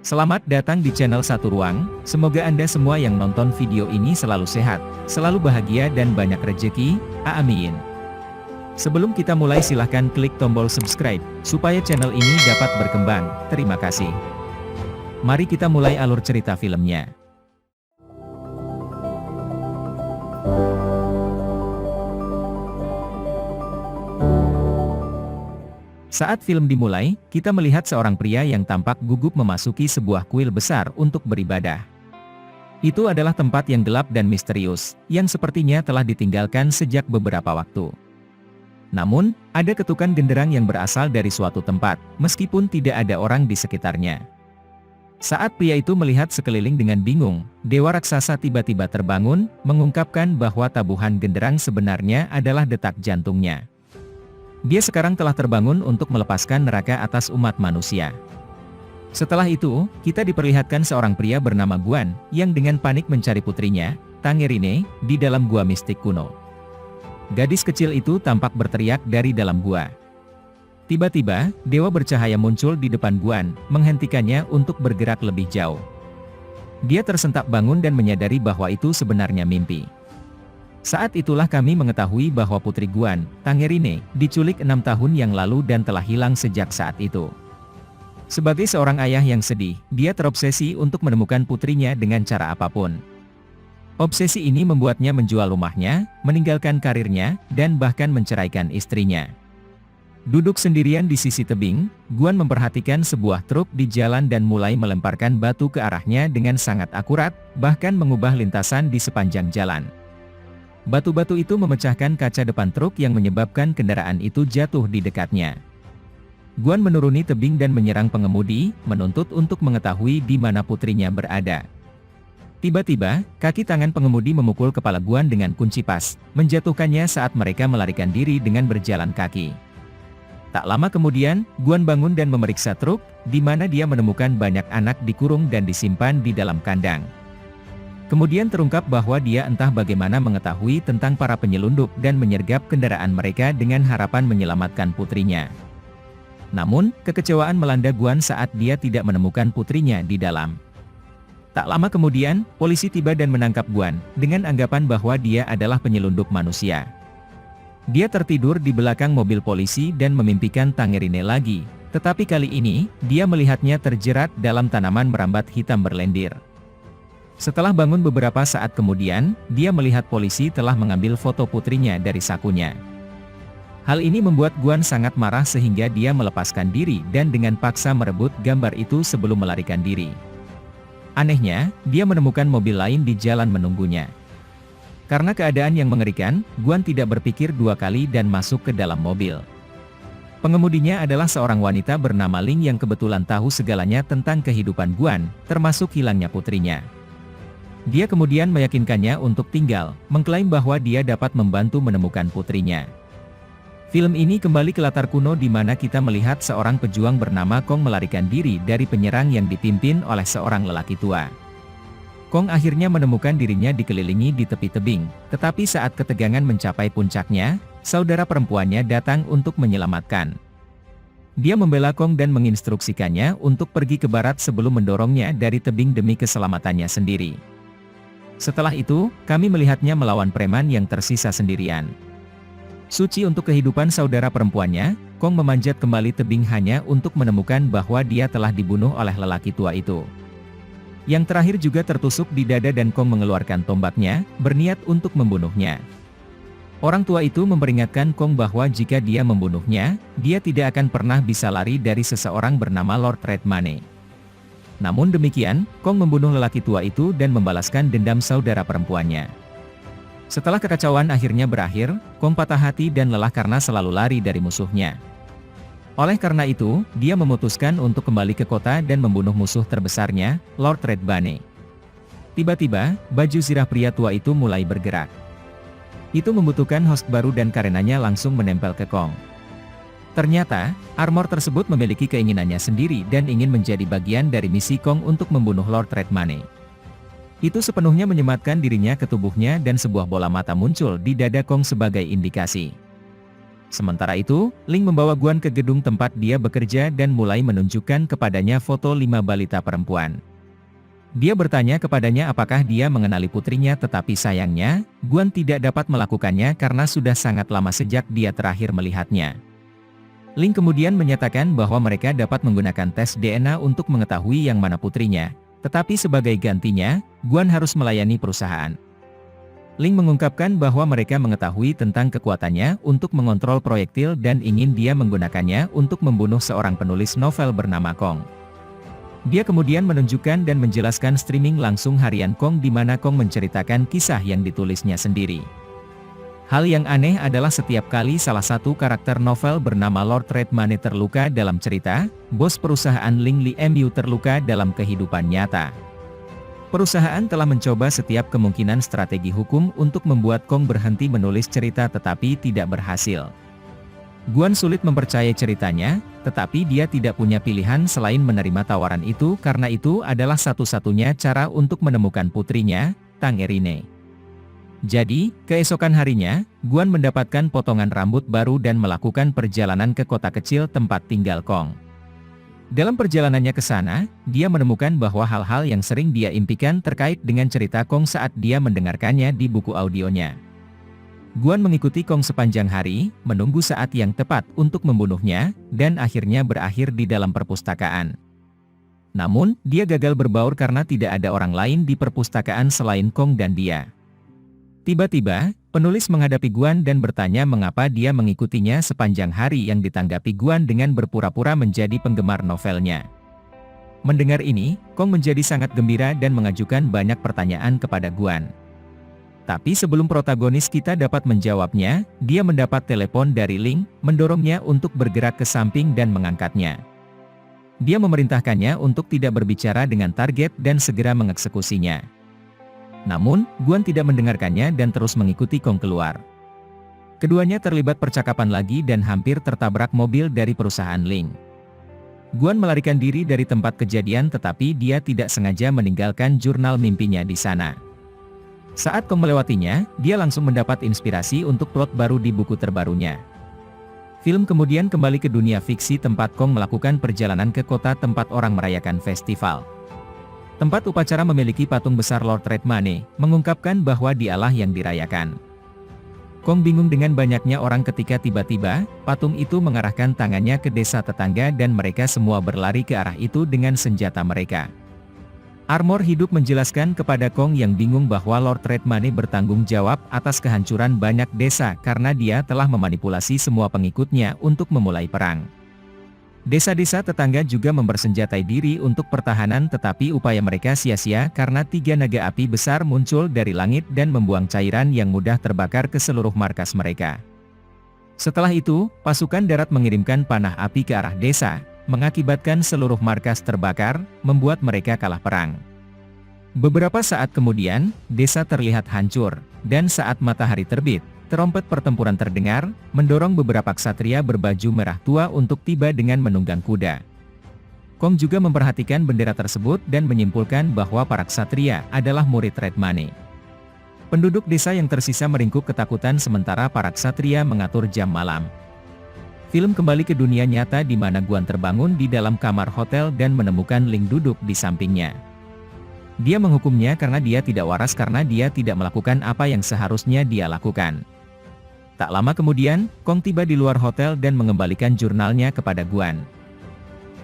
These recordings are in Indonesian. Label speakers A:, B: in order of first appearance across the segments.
A: Selamat datang di channel Satu Ruang, semoga Anda semua yang nonton video ini selalu sehat, selalu bahagia dan banyak rejeki, amin. Sebelum kita mulai silahkan klik tombol subscribe, supaya channel ini dapat berkembang, terima kasih. Mari kita mulai alur cerita filmnya. Saat film dimulai, kita melihat seorang pria yang tampak gugup memasuki sebuah kuil besar untuk beribadah. Itu adalah tempat yang gelap dan misterius, yang sepertinya telah ditinggalkan sejak beberapa waktu. Namun, ada ketukan genderang yang berasal dari suatu tempat, meskipun tidak ada orang di sekitarnya. Saat pria itu melihat sekeliling dengan bingung, dewa raksasa tiba-tiba terbangun, mengungkapkan bahwa tabuhan genderang sebenarnya adalah detak jantungnya. Dia sekarang telah terbangun untuk melepaskan neraka atas umat manusia. Setelah itu, kita diperlihatkan seorang pria bernama Guan, yang dengan panik mencari putrinya, Tangerine, di dalam gua mistik kuno. Gadis kecil itu tampak berteriak dari dalam gua. Tiba-tiba, dewa bercahaya muncul di depan Guan, menghentikannya untuk bergerak lebih jauh. Dia tersentak bangun dan menyadari bahwa itu sebenarnya mimpi. Saat itulah kami mengetahui bahwa putri Guan, Tangerine, diculik 6 tahun yang lalu dan telah hilang sejak saat itu. Sebagai seorang ayah yang sedih, dia terobsesi untuk menemukan putrinya dengan cara apapun. Obsesi ini membuatnya menjual rumahnya, meninggalkan karirnya, dan bahkan menceraikan istrinya. Duduk sendirian di sisi tebing, Guan memperhatikan sebuah truk di jalan dan mulai melemparkan batu ke arahnya dengan sangat akurat, bahkan mengubah lintasan di sepanjang jalan. Batu-batu itu memecahkan kaca depan truk yang menyebabkan kendaraan itu jatuh di dekatnya. Guan menuruni tebing dan menyerang pengemudi, menuntut untuk mengetahui di mana putrinya berada. Tiba-tiba, kaki tangan pengemudi memukul kepala Guan dengan kunci pas, menjatuhkannya saat mereka melarikan diri dengan berjalan kaki. Tak lama kemudian, Guan bangun dan memeriksa truk, di mana dia menemukan banyak anak dikurung dan disimpan di dalam kandang. Kemudian terungkap bahwa dia entah bagaimana mengetahui tentang para penyelundup dan menyergap kendaraan mereka dengan harapan menyelamatkan putrinya. Namun, kekecewaan melanda Guan saat dia tidak menemukan putrinya di dalam. Tak lama kemudian, polisi tiba dan menangkap Guan, dengan anggapan bahwa dia adalah penyelundup manusia. Dia tertidur di belakang mobil polisi dan memimpikan Tangerine lagi, tetapi kali ini, dia melihatnya terjerat dalam tanaman merambat hitam berlendir. Setelah bangun beberapa saat kemudian, dia melihat polisi telah mengambil foto putrinya dari sakunya. Hal ini membuat Guan sangat marah sehingga dia melepaskan diri dan dengan paksa merebut gambar itu sebelum melarikan diri. Anehnya, dia menemukan mobil lain di jalan menunggunya. Karena keadaan yang mengerikan, Guan tidak berpikir dua kali dan masuk ke dalam mobil. Pengemudinya adalah seorang wanita bernama Ling yang kebetulan tahu segalanya tentang kehidupan Guan, termasuk hilangnya putrinya. Dia kemudian meyakinkannya untuk tinggal, mengklaim bahwa dia dapat membantu menemukan putrinya. Film ini kembali ke latar kuno di mana kita melihat seorang pejuang bernama Kong melarikan diri dari penyerang yang dipimpin oleh seorang lelaki tua. Kong akhirnya menemukan dirinya dikelilingi di tepi tebing, tetapi saat ketegangan mencapai puncaknya, saudara perempuannya datang untuk menyelamatkan. Dia membela Kong dan menginstruksikannya untuk pergi ke barat sebelum mendorongnya dari tebing demi keselamatannya sendiri. Setelah itu, kami melihatnya melawan preman yang tersisa sendirian. Suci untuk kehidupan saudara perempuannya, Kong memanjat kembali tebing hanya untuk menemukan bahwa dia telah dibunuh oleh lelaki tua itu. Yang terakhir juga tertusuk di dada dan Kong mengeluarkan tombaknya, berniat untuk membunuhnya. Orang tua itu memperingatkan Kong bahwa jika dia membunuhnya, dia tidak akan pernah bisa lari dari seseorang bernama Lord Redmane. Namun demikian, Kong membunuh lelaki tua itu dan membalaskan dendam saudara perempuannya. Setelah kekacauan akhirnya berakhir, Kong patah hati dan lelah karena selalu lari dari musuhnya. Oleh karena itu, dia memutuskan untuk kembali ke kota dan membunuh musuh terbesarnya, Lord Redmane. Tiba-tiba, baju zirah pria tua itu mulai bergerak. Itu membutuhkan host baru dan karenanya langsung menempel ke Kong. Ternyata, armor tersebut memiliki keinginannya sendiri dan ingin menjadi bagian dari misi Kong untuk membunuh Lord Redmane. Itu sepenuhnya menyematkan dirinya ke tubuhnya dan sebuah bola mata muncul di dada Kong sebagai indikasi. Sementara itu, Ling membawa Guan ke gedung tempat dia bekerja dan mulai menunjukkan kepadanya foto 5 balita perempuan. Dia bertanya kepadanya apakah dia mengenali putrinya, tetapi sayangnya, Guan tidak dapat melakukannya karena sudah sangat lama sejak dia terakhir melihatnya. Ling kemudian menyatakan bahwa mereka dapat menggunakan tes DNA untuk mengetahui yang mana putrinya, tetapi sebagai gantinya, Guan harus melayani perusahaan. Ling mengungkapkan bahwa mereka mengetahui tentang kekuatannya untuk mengontrol proyektil dan ingin dia menggunakannya untuk membunuh seorang penulis novel bernama Kong. Dia kemudian menunjukkan dan menjelaskan streaming langsung harian Kong di mana Kong menceritakan kisah yang ditulisnya sendiri. Hal yang aneh adalah setiap kali salah satu karakter novel bernama Lord Redmane terluka dalam cerita, bos perusahaan Ling Li Mu terluka dalam kehidupan nyata. Perusahaan telah mencoba setiap kemungkinan strategi hukum untuk membuat Kong berhenti menulis cerita tetapi tidak berhasil. Guan sulit mempercayai ceritanya, tetapi dia tidak punya pilihan selain menerima tawaran itu karena itu adalah satu-satunya cara untuk menemukan putrinya, Tang Erine. Jadi, keesokan harinya, Guan mendapatkan potongan rambut baru dan melakukan perjalanan ke kota kecil tempat tinggal Kong. Dalam perjalanannya ke sana, dia menemukan bahwa hal-hal yang sering dia impikan terkait dengan cerita Kong saat dia mendengarkannya di buku audionya. Guan mengikuti Kong sepanjang hari, menunggu saat yang tepat untuk membunuhnya, dan akhirnya berakhir di dalam perpustakaan. Namun, dia gagal berbaur karena tidak ada orang lain di perpustakaan selain Kong dan dia. Tiba-tiba, penulis menghadapi Guan dan bertanya mengapa dia mengikutinya sepanjang hari yang ditanggapi Guan dengan berpura-pura menjadi penggemar novelnya. Mendengar ini, Kong menjadi sangat gembira dan mengajukan banyak pertanyaan kepada Guan. Tapi sebelum protagonis kita dapat menjawabnya, dia mendapat telepon dari Ling, mendorongnya untuk bergerak ke samping dan mengangkatnya. Dia memerintahkannya untuk tidak berbicara dengan target dan segera mengeksekusinya. Namun, Guan tidak mendengarkannya dan terus mengikuti Kong keluar. Keduanya terlibat percakapan lagi dan hampir tertabrak mobil dari perusahaan Ling. Guan melarikan diri dari tempat kejadian tetapi dia tidak sengaja meninggalkan jurnal mimpinya di sana. Saat Kong melewatinya, dia langsung mendapat inspirasi untuk plot baru di buku terbarunya. Film kemudian kembali ke dunia fiksi tempat Kong melakukan perjalanan ke kota tempat orang merayakan festival. Tempat upacara memiliki patung besar Lord Redmane, mengungkapkan bahwa dialah yang dirayakan. Kong bingung dengan banyaknya orang ketika tiba-tiba, patung itu mengarahkan tangannya ke desa tetangga dan mereka semua berlari ke arah itu dengan senjata mereka. Armor hidup menjelaskan kepada Kong yang bingung bahwa Lord Redmane bertanggung jawab atas kehancuran banyak desa karena dia telah memanipulasi semua pengikutnya untuk memulai perang. Desa-desa tetangga juga mempersenjatai diri untuk pertahanan tetapi upaya mereka sia-sia karena 3 naga api besar muncul dari langit dan membuang cairan yang mudah terbakar ke seluruh markas mereka. Setelah itu, pasukan darat mengirimkan panah api ke arah desa, mengakibatkan seluruh markas terbakar, membuat mereka kalah perang. Beberapa saat kemudian, desa terlihat hancur, dan saat matahari terbit, terompet pertempuran terdengar, mendorong beberapa ksatria berbaju merah tua untuk tiba dengan menunggang kuda. Kong juga memperhatikan bendera tersebut dan menyimpulkan bahwa para ksatria adalah murid Redmane. Penduduk desa yang tersisa meringkuk ketakutan sementara para ksatria mengatur jam malam. Film kembali ke dunia nyata di mana Guan terbangun di dalam kamar hotel dan menemukan Ling duduk di sampingnya. Dia menghukumnya karena dia tidak waras karena dia tidak melakukan apa yang seharusnya dia lakukan. Tak lama kemudian, Kong tiba di luar hotel dan mengembalikan jurnalnya kepada Guan.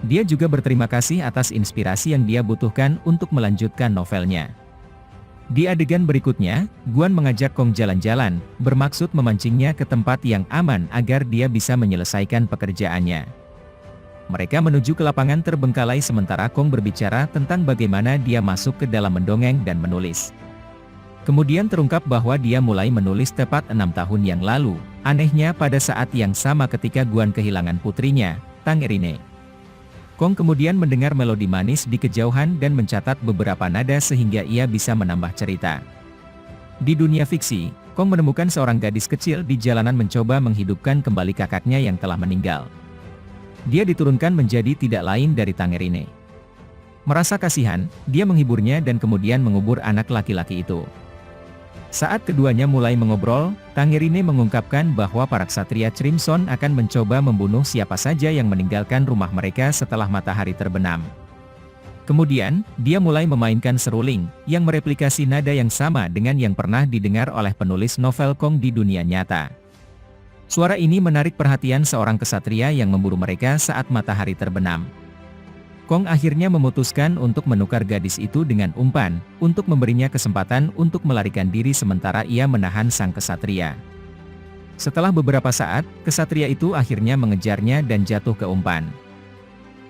A: Dia juga berterima kasih atas inspirasi yang dia butuhkan untuk melanjutkan novelnya. Di adegan berikutnya, Guan mengajak Kong jalan-jalan, bermaksud memancingnya ke tempat yang aman agar dia bisa menyelesaikan pekerjaannya. Mereka menuju ke lapangan terbengkalai sementara Kong berbicara tentang bagaimana dia masuk ke dalam mendongeng dan menulis. Kemudian terungkap bahwa dia mulai menulis tepat 6 tahun yang lalu, anehnya pada saat yang sama ketika Guan kehilangan putrinya, Tang Erine. Kong kemudian mendengar melodi manis di kejauhan dan mencatat beberapa nada sehingga ia bisa menambah cerita. Di dunia fiksi, Kong menemukan seorang gadis kecil di jalanan mencoba menghidupkan kembali kakaknya yang telah meninggal. Dia diturunkan menjadi tidak lain dari Tang Erine. Merasa kasihan, dia menghiburnya dan kemudian mengubur anak laki-laki itu. Saat keduanya mulai mengobrol, Tangerine mengungkapkan bahwa para ksatria Crimson akan mencoba membunuh siapa saja yang meninggalkan rumah mereka setelah matahari terbenam. Kemudian, dia mulai memainkan seruling, yang mereplikasi nada yang sama dengan yang pernah didengar oleh penulis novel Kong di dunia nyata. Suara ini menarik perhatian seorang ksatria yang memburu mereka saat matahari terbenam. Kong akhirnya memutuskan untuk menukar gadis itu dengan umpan, untuk memberinya kesempatan untuk melarikan diri sementara ia menahan sang ksatria. Setelah beberapa saat, ksatria itu akhirnya mengejarnya dan jatuh ke umpan.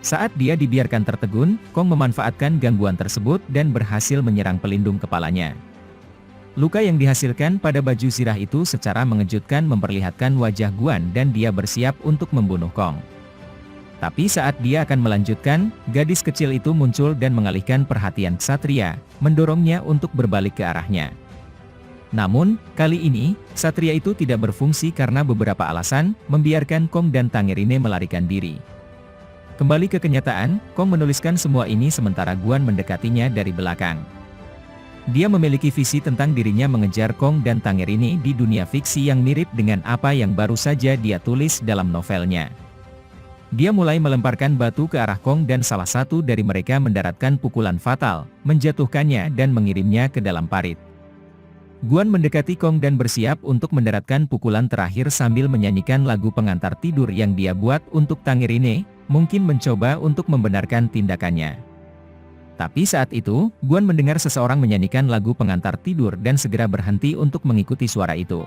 A: Saat dia dibiarkan tertegun, Kong memanfaatkan gangguan tersebut dan berhasil menyerang pelindung kepalanya. Luka yang dihasilkan pada baju zirah itu secara mengejutkan memperlihatkan wajah Guan dan dia bersiap untuk membunuh Kong. Tapi saat dia akan melanjutkan, gadis kecil itu muncul dan mengalihkan perhatian ksatria, mendorongnya untuk berbalik ke arahnya. Namun, kali ini, ksatria itu tidak berfungsi karena beberapa alasan, membiarkan Kong dan Tangerine melarikan diri. Kembali ke kenyataan, Kong menuliskan semua ini sementara Guan mendekatinya dari belakang. Dia memiliki visi tentang dirinya mengejar Kong dan Tangerine di dunia fiksi yang mirip dengan apa yang baru saja dia tulis dalam novelnya. Dia mulai melemparkan batu ke arah Kong dan salah satu dari mereka mendaratkan pukulan fatal, menjatuhkannya dan mengirimnya ke dalam parit. Guan mendekati Kong dan bersiap untuk mendaratkan pukulan terakhir sambil menyanyikan lagu pengantar tidur yang dia buat untuk Tangerine, mungkin mencoba untuk membenarkan tindakannya. Tapi saat itu, Guan mendengar seseorang menyanyikan lagu pengantar tidur dan segera berhenti untuk mengikuti suara itu.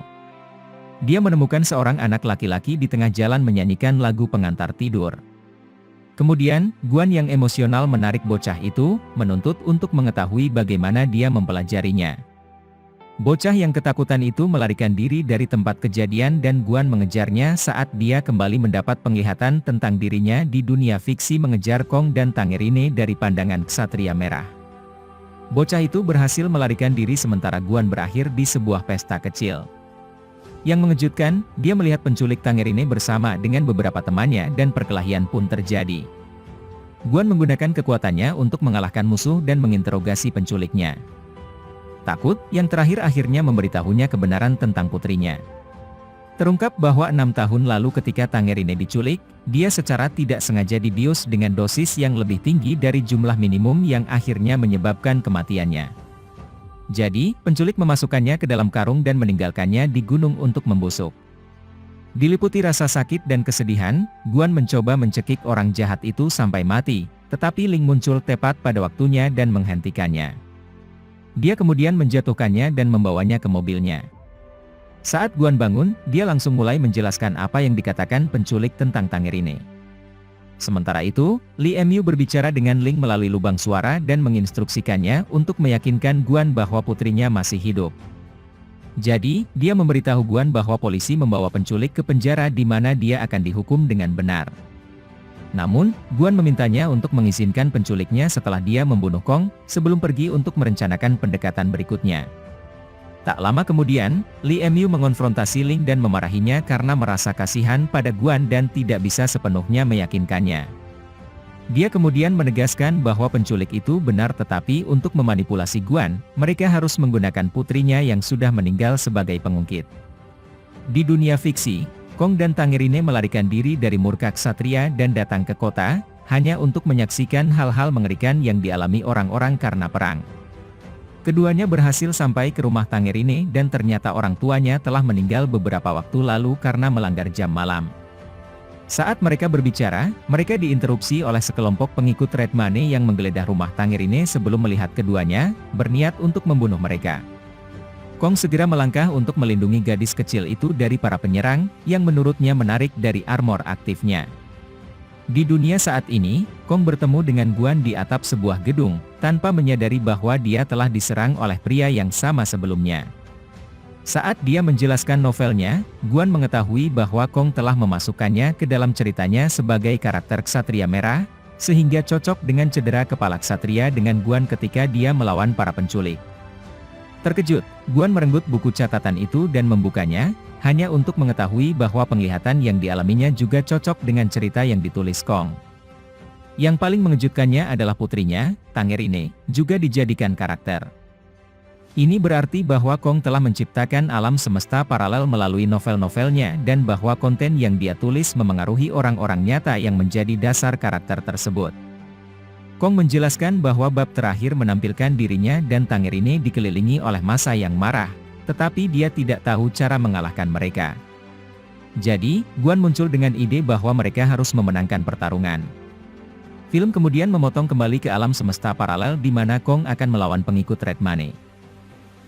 A: Dia menemukan seorang anak laki-laki di tengah jalan menyanyikan lagu pengantar tidur. Kemudian, Guan yang emosional menarik bocah itu, menuntut untuk mengetahui bagaimana dia mempelajarinya. Bocah yang ketakutan itu melarikan diri dari tempat kejadian dan Guan mengejarnya saat dia kembali mendapat penglihatan tentang dirinya di dunia fiksi mengejar Kong dan Tangerine dari pandangan ksatria merah. Bocah itu berhasil melarikan diri sementara Guan berakhir di sebuah pesta kecil. Yang mengejutkan, dia melihat penculik Tangerine bersama dengan beberapa temannya dan perkelahian pun terjadi. Guan menggunakan kekuatannya untuk mengalahkan musuh dan menginterogasi penculiknya. Takut, yang terakhir akhirnya memberitahunya kebenaran tentang putrinya. Terungkap bahwa 6 tahun lalu ketika Tangerine diculik, dia secara tidak sengaja dibius dengan dosis yang lebih tinggi dari jumlah minimum yang akhirnya menyebabkan kematiannya. Jadi, penculik memasukkannya ke dalam karung dan meninggalkannya di gunung untuk membusuk. Diliputi rasa sakit dan kesedihan, Guan mencoba mencekik orang jahat itu sampai mati, tetapi Ling muncul tepat pada waktunya dan menghentikannya. Dia kemudian menjatuhkannya dan membawanya ke mobilnya. Saat Guan bangun, dia langsung mulai menjelaskan apa yang dikatakan penculik tentang Tangerine. Sementara itu, Li Emyu berbicara dengan Ling melalui lubang suara dan menginstruksikannya untuk meyakinkan Guan bahwa putrinya masih hidup. Jadi, dia memberitahu Guan bahwa polisi membawa penculik ke penjara di mana dia akan dihukum dengan benar. Namun, Guan memintanya untuk mengizinkan penculiknya setelah dia membunuh Kong, sebelum pergi untuk merencanakan pendekatan berikutnya. Tak lama kemudian, Li Emyu mengonfrontasi Ling dan memarahinya karena merasa kasihan pada Guan dan tidak bisa sepenuhnya meyakinkannya. Dia kemudian menegaskan bahwa penculik itu benar tetapi untuk memanipulasi Guan, mereka harus menggunakan putrinya yang sudah meninggal sebagai pengungkit. Di dunia fiksi, Kong dan Tangerine melarikan diri dari murka ksatria dan datang ke kota, hanya untuk menyaksikan hal-hal mengerikan yang dialami orang-orang karena perang. Keduanya berhasil sampai ke rumah Tangerine dan ternyata orang tuanya telah meninggal beberapa waktu lalu karena melanggar jam malam. Saat mereka berbicara, mereka diinterupsi oleh sekelompok pengikut Red Mane yang menggeledah rumah Tangerine sebelum melihat keduanya, berniat untuk membunuh mereka. Kong segera melangkah untuk melindungi gadis kecil itu dari para penyerang, yang menurutnya menarik dari armor aktifnya. Di dunia saat ini, Kong bertemu dengan Guan di atap sebuah gedung, tanpa menyadari bahwa dia telah diserang oleh pria yang sama sebelumnya. Saat dia menjelaskan novelnya, Guan mengetahui bahwa Kong telah memasukkannya ke dalam ceritanya sebagai karakter ksatria merah, sehingga cocok dengan cedera kepala ksatria dengan Guan ketika dia melawan para penculik. Terkejut, Guan merenggut buku catatan itu dan membukanya, hanya untuk mengetahui bahwa penglihatan yang dialaminya juga cocok dengan cerita yang ditulis Kong. Yang paling mengejutkannya adalah putrinya, Tangerine, juga dijadikan karakter. Ini berarti bahwa Kong telah menciptakan alam semesta paralel melalui novel-novelnya dan bahwa konten yang dia tulis memengaruhi orang-orang nyata yang menjadi dasar karakter tersebut. Kong menjelaskan bahwa bab terakhir menampilkan dirinya dan Tangerine dikelilingi oleh massa yang marah, tetapi dia tidak tahu cara mengalahkan mereka. Jadi, Guan muncul dengan ide bahwa mereka harus memenangkan pertarungan. Film kemudian memotong kembali ke alam semesta paralel di mana Kong akan melawan pengikut Red Money.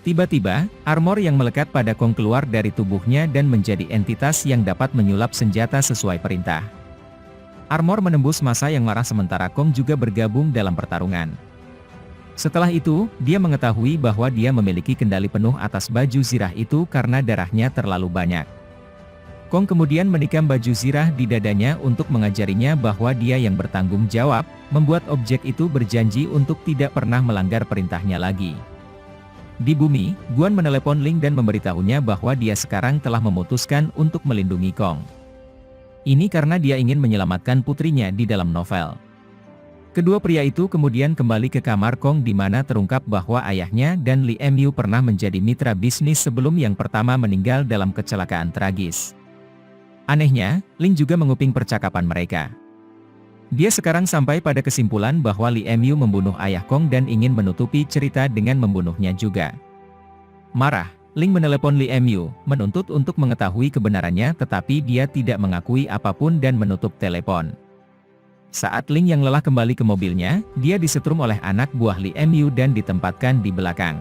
A: Tiba-tiba, armor yang melekat pada Kong keluar dari tubuhnya dan menjadi entitas yang dapat menyulap senjata sesuai perintah. Armor menembus massa yang marah sementara Kong juga bergabung dalam pertarungan. Setelah itu, dia mengetahui bahwa dia memiliki kendali penuh atas baju zirah itu karena darahnya terlalu banyak. Kong kemudian menikam baju zirah di dadanya untuk mengajarinya bahwa dia yang bertanggung jawab, membuat objek itu berjanji untuk tidak pernah melanggar perintahnya lagi. Di bumi, Guan menelepon Ling dan memberitahunya bahwa dia sekarang telah memutuskan untuk melindungi Kong. Ini karena dia ingin menyelamatkan putrinya di dalam novel. Kedua pria itu kemudian kembali ke kamar Kong di mana terungkap bahwa ayahnya dan Li Mu pernah menjadi mitra bisnis sebelum yang pertama meninggal dalam kecelakaan tragis. Anehnya, Ling juga menguping percakapan mereka. Dia sekarang sampai pada kesimpulan bahwa Li Mu membunuh ayah Kong dan ingin menutupi cerita dengan membunuhnya juga. Marah, Ling menelepon Li Mu, menuntut untuk mengetahui kebenarannya tetapi dia tidak mengakui apapun dan menutup telepon. Saat Ling yang lelah kembali ke mobilnya, dia disetrum oleh anak buah Li Mu dan ditempatkan di belakang.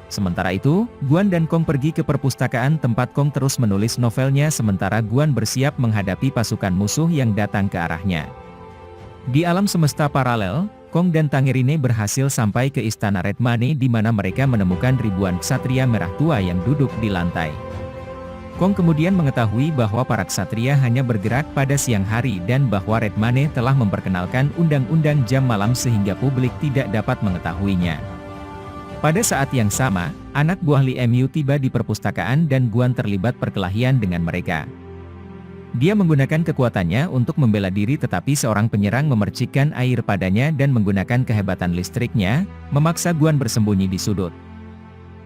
A: Sementara itu, Guan dan Kong pergi ke perpustakaan tempat Kong terus menulis novelnya sementara Guan bersiap menghadapi pasukan musuh yang datang ke arahnya. Di alam semesta paralel, Kong dan Tangerine berhasil sampai ke istana Red Money di mana mereka menemukan ribuan ksatria merah tua yang duduk di lantai. Kong kemudian mengetahui bahwa para ksatria hanya bergerak pada siang hari dan bahwa Red Money telah memperkenalkan undang-undang jam malam sehingga publik tidak dapat mengetahuinya. Pada saat yang sama, anak buah Li Mu tiba di perpustakaan dan Guan terlibat perkelahian dengan mereka. Dia menggunakan kekuatannya untuk membela diri tetapi seorang penyerang memercikkan air padanya dan menggunakan kehebatan listriknya, memaksa Guan bersembunyi di sudut.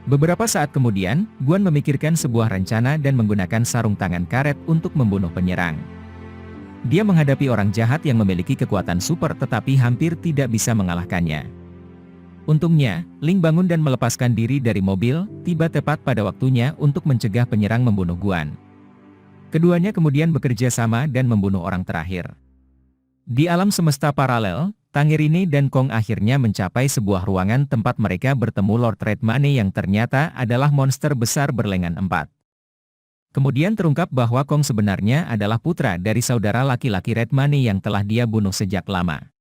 A: Beberapa saat kemudian, Guan memikirkan sebuah rencana dan menggunakan sarung tangan karet untuk membunuh penyerang. Dia menghadapi orang jahat yang memiliki kekuatan super tetapi hampir tidak bisa mengalahkannya. Untungnya, Ling bangun dan melepaskan diri dari mobil, tiba tepat pada waktunya untuk mencegah penyerang membunuh Guan. Keduanya kemudian bekerja sama dan membunuh orang terakhir. Di alam semesta paralel, Tangerine dan Kong akhirnya mencapai sebuah ruangan tempat mereka bertemu Lord Red Money yang ternyata adalah monster besar berlengan 4. Kemudian terungkap bahwa Kong sebenarnya adalah putra dari saudara laki-laki Red Money yang telah dia bunuh sejak lama.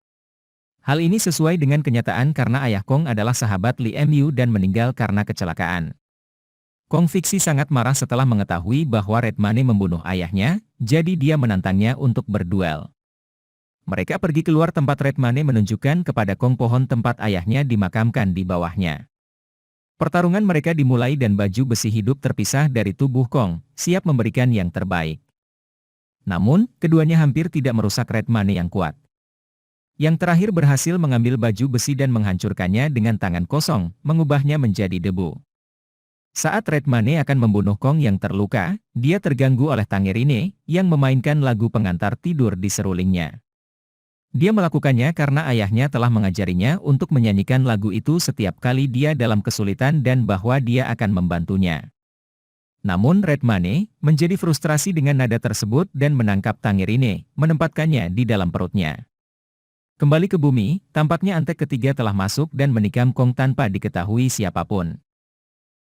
A: Hal ini sesuai dengan kenyataan karena ayah Kong adalah sahabat Li Mu dan meninggal karena kecelakaan. Kong fiksi sangat marah setelah mengetahui bahwa Red Money membunuh ayahnya, jadi dia menantangnya untuk berduel. Mereka pergi keluar tempat Red Money menunjukkan kepada Kong pohon tempat ayahnya dimakamkan di bawahnya. Pertarungan mereka dimulai dan baju besi hidup terpisah dari tubuh Kong, siap memberikan yang terbaik. Namun, keduanya hampir tidak merusak Red Money yang kuat. Yang terakhir berhasil mengambil baju besi dan menghancurkannya dengan tangan kosong, mengubahnya menjadi debu. Saat Red Money akan membunuh Kong yang terluka, dia terganggu oleh Tangerine, yang memainkan lagu pengantar tidur di serulingnya. Dia melakukannya karena ayahnya telah mengajarinya untuk menyanyikan lagu itu setiap kali dia dalam kesulitan dan bahwa dia akan membantunya. Namun Red Money menjadi frustrasi dengan nada tersebut dan menangkap Tangerine, menempatkannya di dalam perutnya. Kembali ke bumi, tampaknya antek ketiga telah masuk dan menikam Kong tanpa diketahui siapapun.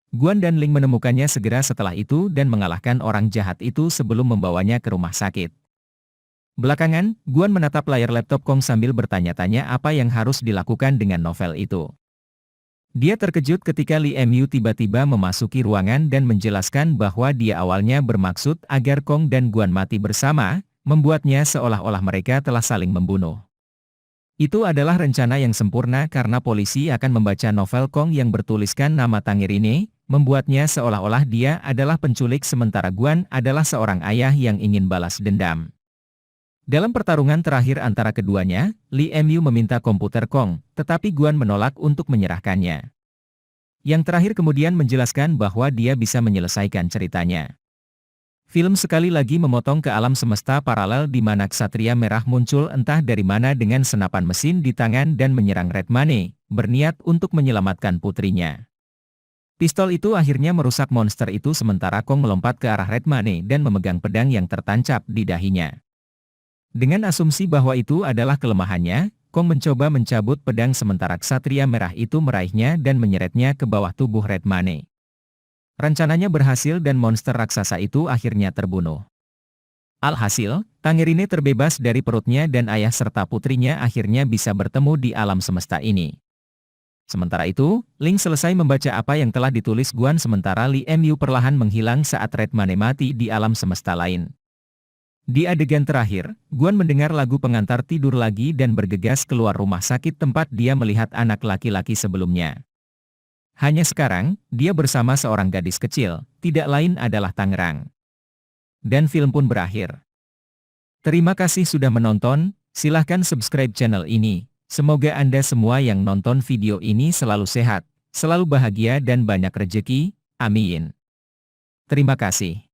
A: Guan dan Ling menemukannya segera setelah itu dan mengalahkan orang jahat itu sebelum membawanya ke rumah sakit. Belakangan, Guan menatap layar laptop Kong sambil bertanya-tanya apa yang harus dilakukan dengan novel itu. Dia terkejut ketika Li Mu tiba-tiba memasuki ruangan dan menjelaskan bahwa dia awalnya bermaksud agar Kong dan Guan mati bersama, membuatnya seolah-olah mereka telah saling membunuh. Itu adalah rencana yang sempurna karena polisi akan membaca novel Kong yang bertuliskan nama Tangerine, membuatnya seolah-olah dia adalah penculik sementara Guan adalah seorang ayah yang ingin balas dendam. Dalam pertarungan terakhir antara keduanya, Li Mu meminta komputer Kong, tetapi Guan menolak untuk menyerahkannya. Yang terakhir kemudian menjelaskan bahwa dia bisa menyelesaikan ceritanya. Film sekali lagi memotong ke alam semesta paralel di mana Ksatria Merah muncul entah dari mana dengan senapan mesin di tangan dan menyerang Redmane, berniat untuk menyelamatkan putrinya. Pistol itu akhirnya merusak monster itu sementara Kong melompat ke arah Redmane dan memegang pedang yang tertancap di dahinya. Dengan asumsi bahwa itu adalah kelemahannya, Kong mencoba mencabut pedang sementara Ksatria Merah itu meraihnya dan menyeretnya ke bawah tubuh Redmane. Rencananya berhasil dan monster raksasa itu akhirnya terbunuh. Alhasil, Tangerine terbebas dari perutnya dan ayah serta putrinya akhirnya bisa bertemu di alam semesta ini. Sementara itu, Ling selesai membaca apa yang telah ditulis Guan sementara Li Mu perlahan menghilang saat Redmane mati di alam semesta lain. Di adegan terakhir, Guan mendengar lagu pengantar tidur lagi dan bergegas keluar rumah sakit tempat dia melihat anak laki-laki sebelumnya. Hanya sekarang, dia bersama seorang gadis kecil, tidak lain adalah Tangerang. Dan film pun berakhir. Terima kasih sudah menonton, silahkan subscribe channel ini. Semoga Anda semua yang nonton video ini selalu sehat, selalu bahagia dan banyak rejeki, amin. Terima kasih.